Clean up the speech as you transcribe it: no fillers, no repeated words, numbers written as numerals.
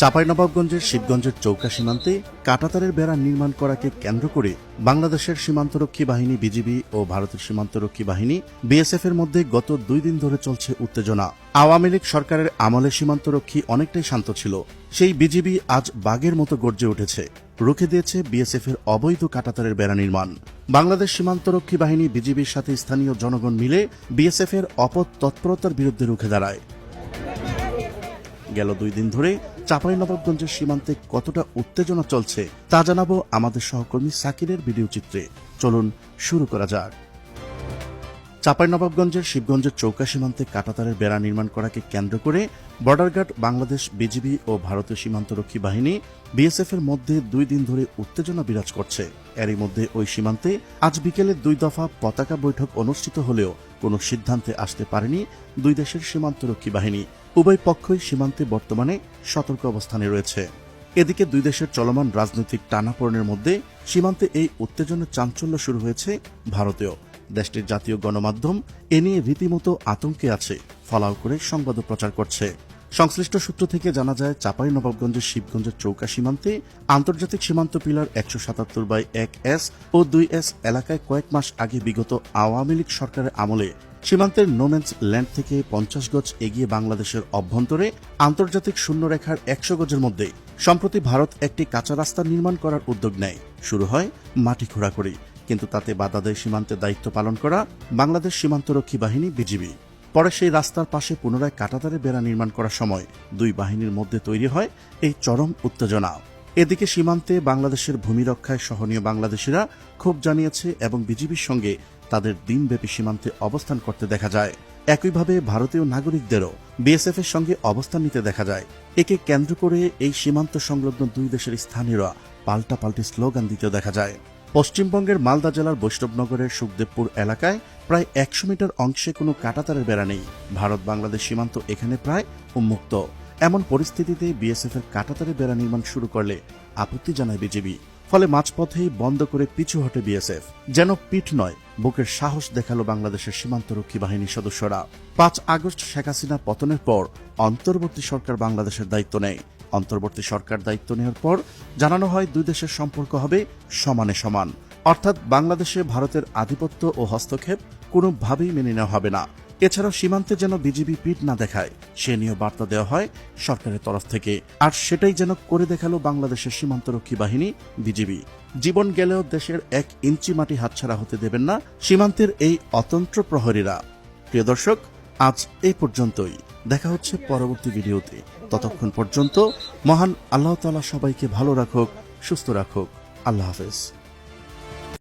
চাঁপাইনবাবগঞ্জের শিবগঞ্জের চৌকা সীমান্তে কাঁটাতারের বেড়া নির্মাণ করাকে কেন্দ্র করে বাংলাদেশের সীমান্তরক্ষী বাহিনী বিজিবি ও ভারতের সীমান্তরক্ষী বাহিনী বিএসএফ এর মধ্যে গত 2 দিন ধরে চলছে উত্তেজনা। আওয়ামী লীগ সরকারের আমলে সীমান্তরক্ষী অনেকটাই শান্ত ছিল, সেই বিজিবি আজ বাঘের মতো গর্জে উঠেছে, রুখে দিয়েছে বিএসএফ এর অবৈধ কাঁটাতারের বেড়া নির্মাণ। বাংলাদেশ সীমান্তরক্ষী বাহিনী বিজিবির সাথে স্থানীয় জনগণ মিলে বিএসএফ এর অপতৎপরতার বিরুদ্ধে রুখে দাঁড়ায়। গেল 2 দিন ধরে চাঁপাইনবাবগঞ্জের সীমান্তে কতটা উত্তেজনা চলছে তা জানাবো আমাদের সহকর্মী সাকিরের ভিডিও চিত্রে। চলুন শুরু করা যাক। চাঁপাইনবাবগঞ্জের শিবগঞ্জের চৌকা সীমান্তে কাঁটাতারের বেড়া নির্মাণ করাকে কেন্দ্র করে বর্ডার গার্ড বাংলাদেশ বিজিবি ও ভারতীয় সীমান্তরক্ষী বাহিনী বিএসএফ এর মধ্যে 2 দিন ধরে উত্তেজনা বিরাজ করছে। এরই মধ্যে ওই সীমান্তে আজ বিকেলে 2 দফা পতাকা বৈঠক অনুষ্ঠিত হলেও কোনো সিদ্ধান্তে আসতে পারেনি 2 দেশের সীমান্তরক্ষী বাহিনী। উভয় পক্ষই সীমান্তে বর্তমানে সতর্ক অবস্থানে রয়েছে। এদিকে 2 দেশের চলমান রাজনৈতিক টানাপোড়েনের মধ্যে সীমান্তে এই উত্তেজনার চাঞ্চল্য শুরু হয়েছে ভারতেও। দেশটির জাতীয় গণমাধ্যম এ নিয়ে রীতিমতো আতঙ্কে আছে, ফলাও করে সংবাদ প্রচার করছে। সংশ্লিষ্ট সূত্র থেকে জানা যায়, চাঁপাইনবাবগঞ্জের শিবগঞ্জের চৌকা সীমান্তে আন্তর্জাতিক সীমান্ত পিলার 177/1S ও 2S এলাকায় কয়েক মাস আগে বিগত আওয়ামী লীগ সরকারের আমলে সীমান্তের নোম্যান্স ল্যান্ড থেকে 50 গজ এগিয়ে বাংলাদেশের অভ্যন্তরে আন্তর্জাতিক শূন্যরেখার 100 গজের মধ্যে সম্প্রতি ভারত একটি কাঁচা রাস্তা নির্মাণ করার উদ্যোগ নেয়। শুরু হয় মাটি খোঁড়াখুড়ি, কিন্তু তাতে বাধা দেয় সীমান্তে দায়িত্ব পালন করা বাংলাদেশ সীমান্তরক্ষী বাহিনী বিজিবি। পরে সেই রাস্তার পাশে পুনরায় কাঁটাতারের বেড়া নির্মাণ করার সময় 2 বাহিনীর মধ্যে তৈরি হয় এই চরম উত্তেজনা। এদিকে সীমান্তে বাংলাদেশের ভূমি রক্ষায় সহনীয় বাংলাদেশিরা ক্ষোভ জানিয়েছে এবং বিজিবির সঙ্গে তাদের দিনব্যাপী সীমান্তে অবস্থান করতে দেখা যায়। একইভাবে ভারতীয় নাগরিকদেরও বিএসএফ এর সঙ্গে অবস্থান নিতে দেখা যায়। একে কেন্দ্র করে এই সীমান্ত সংলগ্ন 2 দেশের স্থানীয়রা পাল্টাপাল্টি স্লোগান দিতে দেখা যায়। পশ্চিমবঙ্গের মালদা জেলার বৈষ্ণবনগরের সুখদেবপুর এলাকায় প্রায় 100 মিটার অংশে কোনো কাঁটাতারের বেড়া নেই। ভারত বাংলাদেশ সীমান্ত এখানে প্রায় উন্মুক্ত। এমন পরিস্থিতিতে বিএসএফ এর কাঁটাতারের বেড়া নির্মাণ শুরু করলে আপত্তি জানায় বিজিবি। ফলে মাঝপথেই বন্ধ করে পিছু হটে বিএসএফ। যেন পিঠ নয়, বুকের সাহস দেখালো বাংলাদেশের সীমান্তরক্ষী বাহিনীর সদস্যরা। 5 আগস্ট শেখ হাসিনা পতনের পর অন্তর্বর্তী সরকার বাংলাদেশের দায়িত্ব নেয়। অন্তর্বর্তী সরকার দায়িত্ব নেওয়ার পর জানানো হয় 2 দেশের সম্পর্ক হবে সমানে সমান, অর্থাৎ বাংলাদেশে ভারতের আধিপত্য ও হস্তক্ষেপ কোনোভাবেই মেনে নেওয়া হবে না। এছাড়াও সীমান্তে যেন বিজিবি পিঠ না দেখায় সে নিয়ে বার্তা দেওয়া হয় সরকারের তরফ থেকে। আর সেটাই যেন করে দেখালো বাংলাদেশের সীমান্তরক্ষী বাহিনী বিজিবি। জীবন গেলেও দেশের 1 ইঞ্চি মাটি হাতছাড়া হতে দেবেন না সীমান্তের এই অতন্ত্র প্রহরীরা। প্রিয় দর্শক, আজ এই পর্যন্তই। দেখা হচ্ছে পরবর্তী ভিডিওতে। ততক্ষণ পর্যন্ত মহান আল্লাহ তাআলা সবাইকে ভালো রাখুক, সুস্থ রাখুক। আল্লাহ হাফেজ।